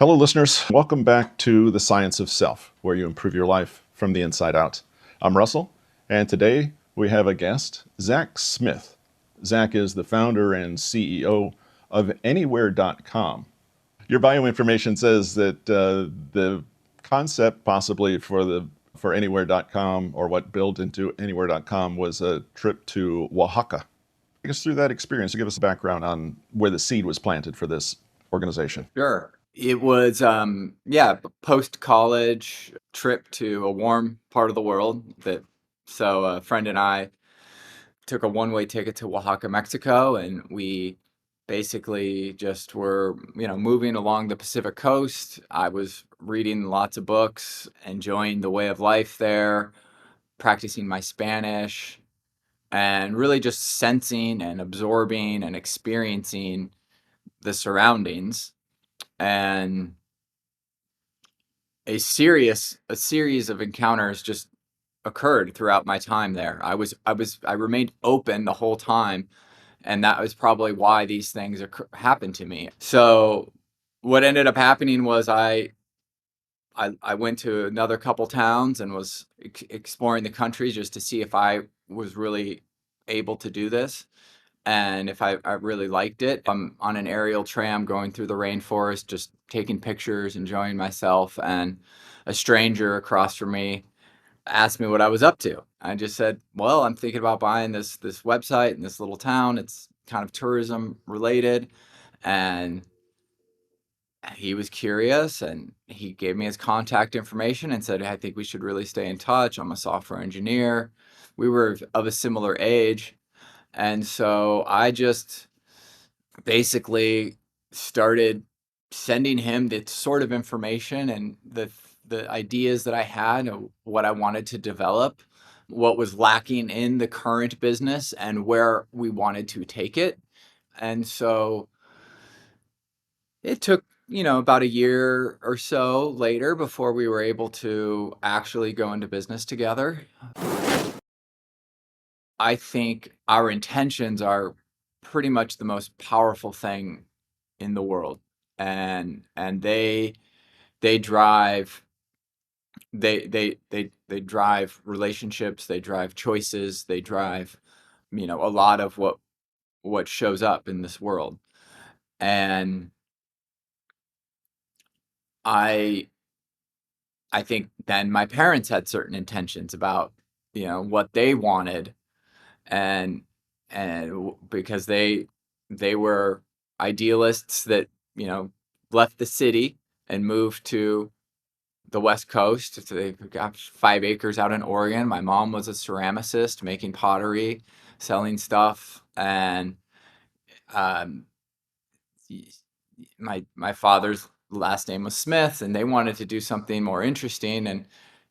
Hello, listeners. Welcome back to The Science of Self, where you improve your life from the inside out. I'm Russell, and today we have a guest, Zach Smith. Zach is the founder and CEO of Anywhere.com. Your bio information says that the concept possibly for Anywhere.com, or what built into Anywhere.com, was a trip to Oaxaca. Take us through that experience and give us a background on where the seed was planted for this organization. Sure. It was, post-college trip to a warm part of the world. So a friend and I took a one-way ticket to Oaxaca, Mexico, and we basically just were, moving along the Pacific coast. I was reading lots of books, enjoying the way of life there, practicing my Spanish, and really just sensing and absorbing and experiencing the surroundings. And a series of encounters just occurred throughout my time there. I remained open the whole time, and that was probably why these things happened to me. So what ended up happening was I went to another couple towns and was exploring the country just to see if I was really able to do this and if I really liked it. I'm on an aerial tram going through the rainforest, just taking pictures, enjoying myself, and a stranger across from me asked me what I was up to. I just said, "Well, I'm thinking about buying this website in this little town. It's kind of tourism related." And he was curious and he gave me his contact information and said, "I think we should really stay in touch. I'm a software engineer." We were of a similar age. And so I just basically started sending him the sort of information and the ideas that I had of what I wanted to develop, what was lacking in the current business and where we wanted to take it. And so it took, about a year or so later before we were able to actually go into business together. I think our intentions are pretty much the most powerful thing in the world, and they drive they drive relationships, they drive choices, they drive, a lot of what shows up in this world. And I I think then my parents had certain intentions about, what they wanted, and because they were idealists that, you know, left the city and moved to the West Coast. So they got 5 acres out in Oregon. My mom was a ceramicist making pottery, selling stuff, and um, my father's last name was Smith, and they wanted to do something more interesting and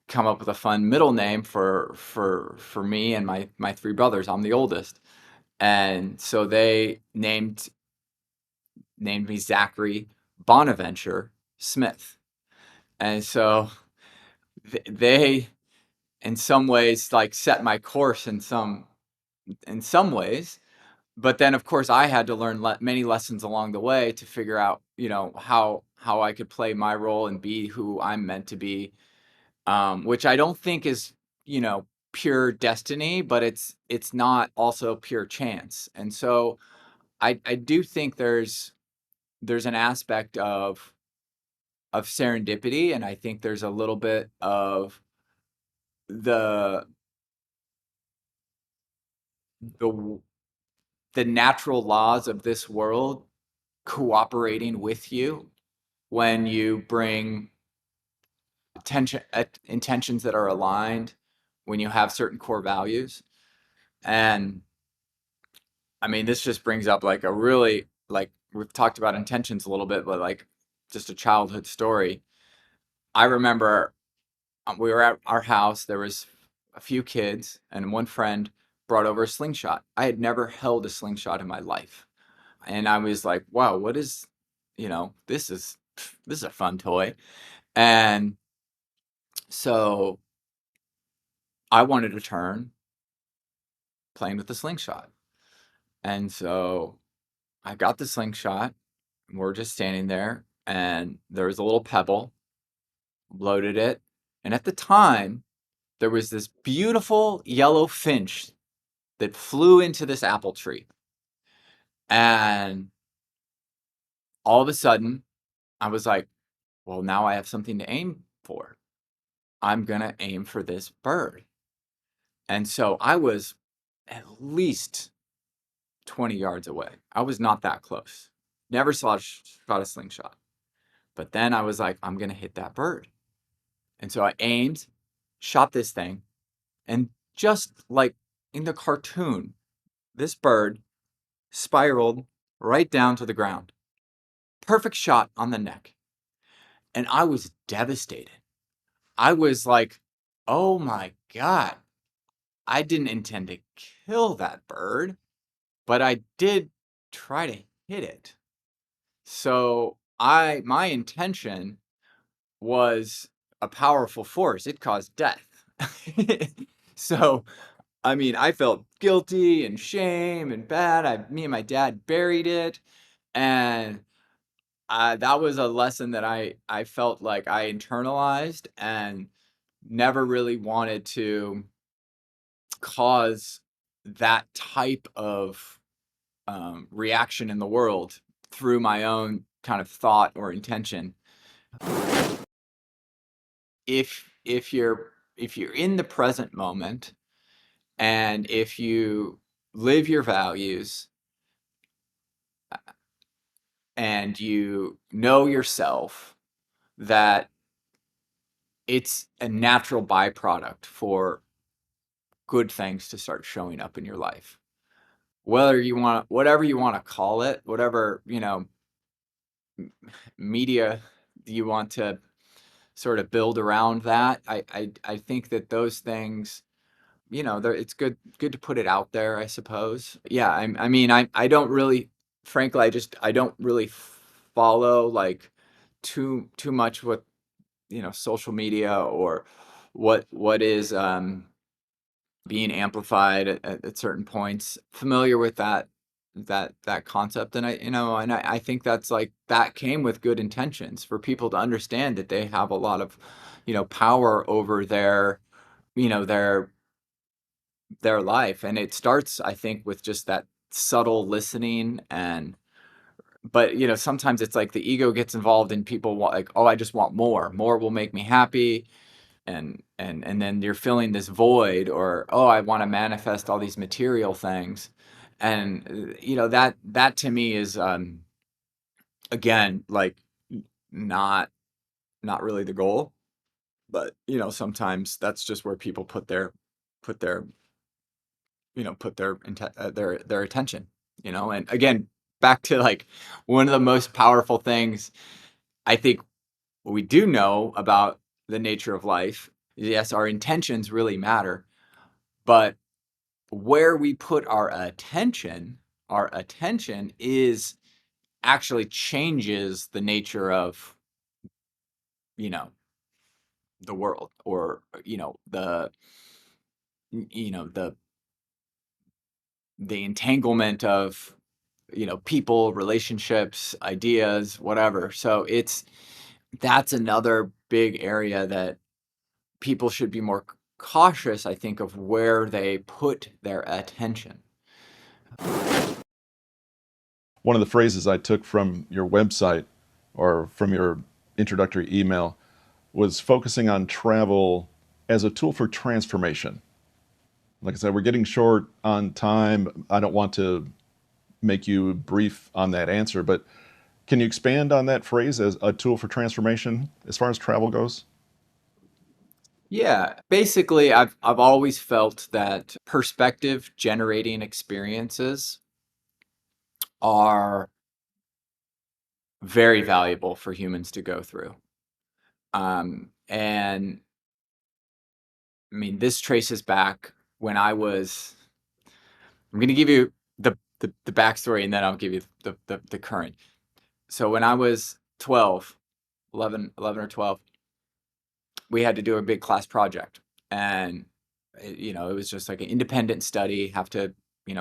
come up with a fun middle name for me and my 3 brothers. I'm the oldest. And so they named me Zachary Bonaventure Smith. And so they in some ways like set my course in some ways, but then of course I had to learn many lessons along the way to figure out, how I could play my role and be who I'm meant to be, which I don't think is, pure destiny, but it's not also pure chance. And so I do think there's an aspect of serendipity, and I think there's a little bit of the the the natural laws of this world cooperating with you when you bring intentions that are aligned, when you have certain core values. And I mean, this just brings up like a really, like, we've talked about intentions a little bit, but like just a childhood story. I remember we were at our house. There was a few kids, and one friend brought over a slingshot. I had never held a slingshot in my life, and I was like, "Wow, what is, this is a fun toy." And so I wanted to turn playing with the slingshot, and so I got the slingshot. And we're just standing there, and there was a little pebble, loaded it, and at the time, there was this beautiful yellow finch that flew into this apple tree. And all of a sudden, I was like, well, now I have something to aim for. I'm going to aim for this bird. And so I was at least 20 yards away. I was not that close. Never shot a slingshot. But then I was like, I'm going to hit that bird. And so I aimed, shot this thing, and just like in the cartoon, this bird spiraled right down to the ground. Perfect shot on the neck. And I was devastated. I was like, oh my God, I didn't intend to kill that bird, but I did try to hit it. So my intention was a powerful force. It caused death. So, I mean, I felt guilty and shame and bad. Me and my dad buried it. And that was a lesson that I felt like I internalized and never really wanted to cause that type of reaction in the world through my own kind of thought or intention. If you're in the present moment, and if you live your values and you know yourself, that it's a natural byproduct for good things to start showing up in your life. Whatever you want to call it, whatever, media you want to sort of build around that. I think that those things, it's good to put it out there, I suppose. Yeah, I mean, I don't really, frankly, I don't really follow like too much what, social media or what is being amplified at certain points. Familiar with that concept, and I think that's like that came with good intentions for people to understand that they have a lot of, power over you know their their life. And it starts, I think, with just that subtle listening. But sometimes it's like the ego gets involved and people want, like, oh, I just want more will make me happy. And then you're filling this void, or, oh, I want to manifest all these material things. And that to me is again, like, not not really the goal. But sometimes that's just where people put their put their attention. And again, back to like one of the most powerful things I think we do know about the nature of life. Yes, our intentions really matter, but where we put our attention is actually changes the nature of, you know, the world, or, you know, the the entanglement of, people, relationships, ideas, whatever. So that's another big area that people should be more cautious, I think, of where they put their attention. One of the phrases I took from your website or from your introductory email was focusing on travel as a tool for transformation. Like I said, we're getting short on time. I don't want to make you brief on that answer, but can you expand on that phrase as a tool for transformation as far as travel goes? Yeah, basically, I've always felt that perspective generating experiences are very valuable for humans to go through. And I mean, this traces back when I'm going to give you the backstory, and then I'll give you the current. So when I was 12, 11 or 12, we had to do a big class project. And, it was just like an independent study, have to,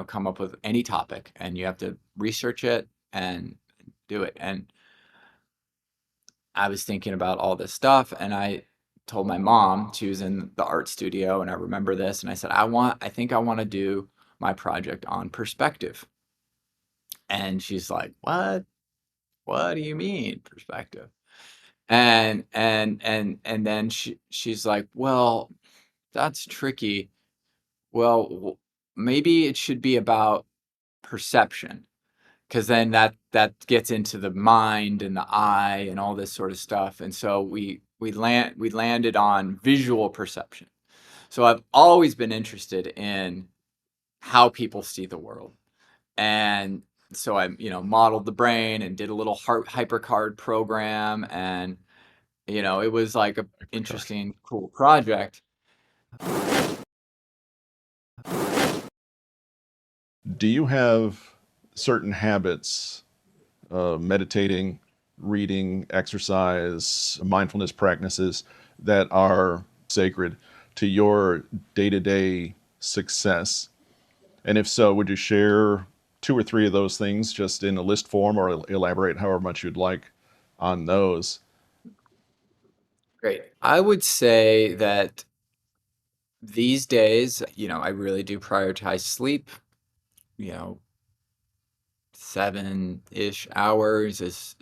come up with any topic, and you have to research it and do it. And I was thinking about all this stuff, and I told my mom. She was in the art studio, and I remember this, and I said, I think I want to do my project on perspective. And she's like, what do you mean perspective? And then she's like, well, that's tricky. Well, maybe it should be about perception, because then that gets into the mind and the eye and all this sort of stuff. And so we landed on visual perception. So I've always been interested in how people see the world. And so I, modeled the brain and did a little hypercard program, and it was like a Hypercard. interesting, cool project. Do you have certain habits, meditating, reading, exercise, mindfulness practices that are sacred to your day to day success? And if so, would you share two or three of those things just in a list form or elaborate however much you'd like on those? Great. I would say that these days, I really do prioritize sleep. You know, 7-ish hours is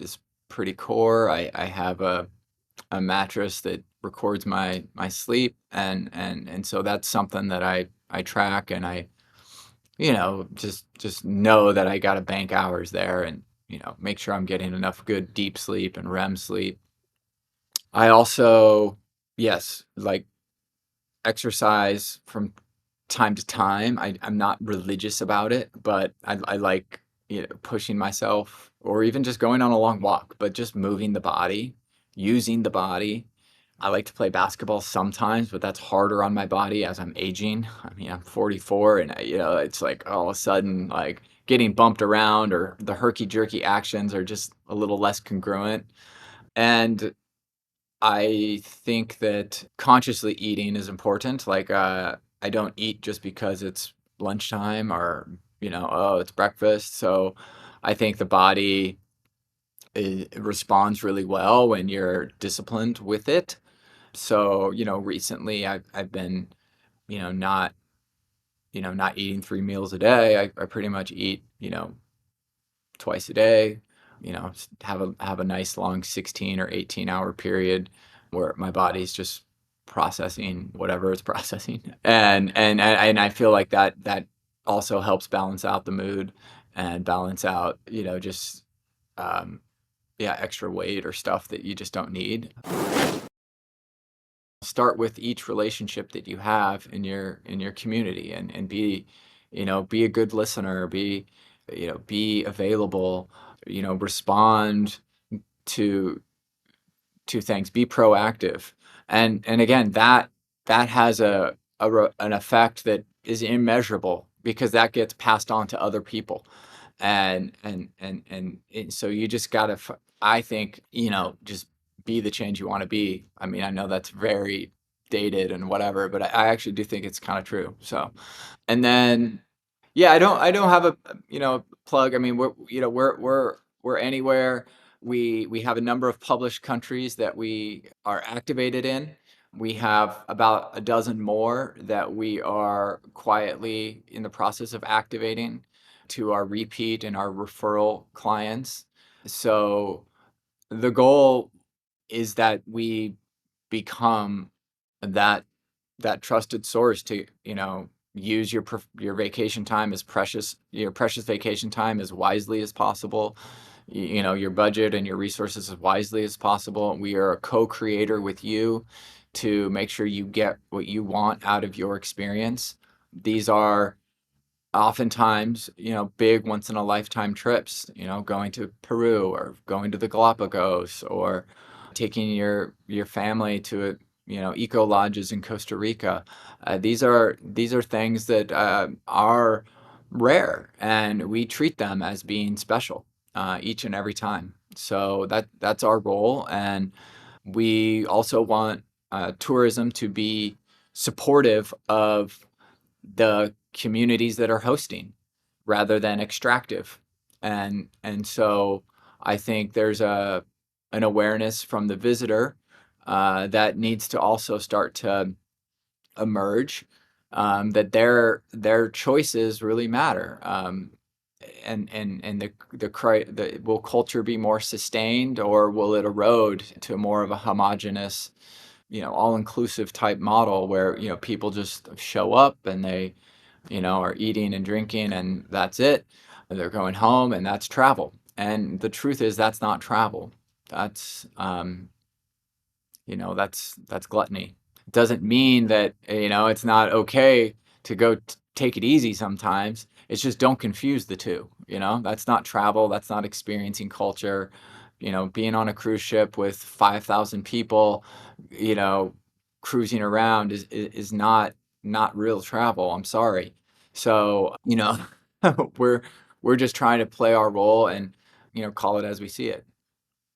pretty core. I have a mattress that records my sleep, and so that's something that I track, and I just know that I got to bank hours there, and make sure I'm getting enough good deep sleep and REM sleep. I also, yes, like, exercise from time to time. I'm not religious about it, but I like, pushing myself, or even just going on a long walk, but just moving the body, using the body. I like to play basketball sometimes, but that's harder on my body as I'm aging. I mean, I'm 44, and it's like all of a sudden, like, getting bumped around, or the herky jerky actions are just a little less congruent. And I think that consciously eating is important. Like, I don't eat just because it's lunchtime, or, oh, it's breakfast. So I think the body responds really well when you're disciplined with it. So, recently I've been, not, not eating 3 meals a day. I pretty much eat, twice a day, have a nice long 16 or 18-hour period where my body's just processing whatever it's processing. And I feel like that also helps balance out the mood, and balance out, just um yeah, extra weight or stuff that you just don't need. Start with each relationship that you have in your community, and be a good listener, be available, respond to things, be proactive. And again, that has an effect that is immeasurable, because that gets passed on to other people. And so you just gotta I think, just be the change you want to be. I mean, I know that's very dated and whatever, but I actually do think it's kind of true. So, and then, yeah, I don't have a, plug. I mean, we're anywhere. We have a number of published countries that we are activated in. We have about a dozen more that we are quietly in the process of activating to our repeat and our referral clients. So the goal is that we become that trusted source to, use your vacation time as your precious vacation time as wisely as possible. Your budget and your resources as wisely as possible. We are a co-creator with you to make sure you get what you want out of your experience. These are oftentimes, big once in a lifetime trips, going to Peru, or going to the Galapagos, or taking your family to, eco lodges in Costa Rica. These are things that are rare, and we treat them as being special each and every time. So that's our role. And we also want tourism to be supportive of the communities that are hosting, rather than extractive. And so I think there's an awareness from the visitor that needs to also start to emerge, that their choices really matter. And the will culture be more sustained, or will it erode to more of a homogenous, all-inclusive type model where, people just show up and they, are eating and drinking and that's it. And they're going home and that's travel. And the truth is that's not travel. That's that's gluttony. It doesn't mean that, it's not okay to go take it easy sometimes. It's just don't confuse the two, That's not travel, that's not experiencing culture. Being on a cruise ship with 5,000 people, you know, cruising around is not real travel. I'm sorry. So, we're we're just trying to play our role and, call it as we see it.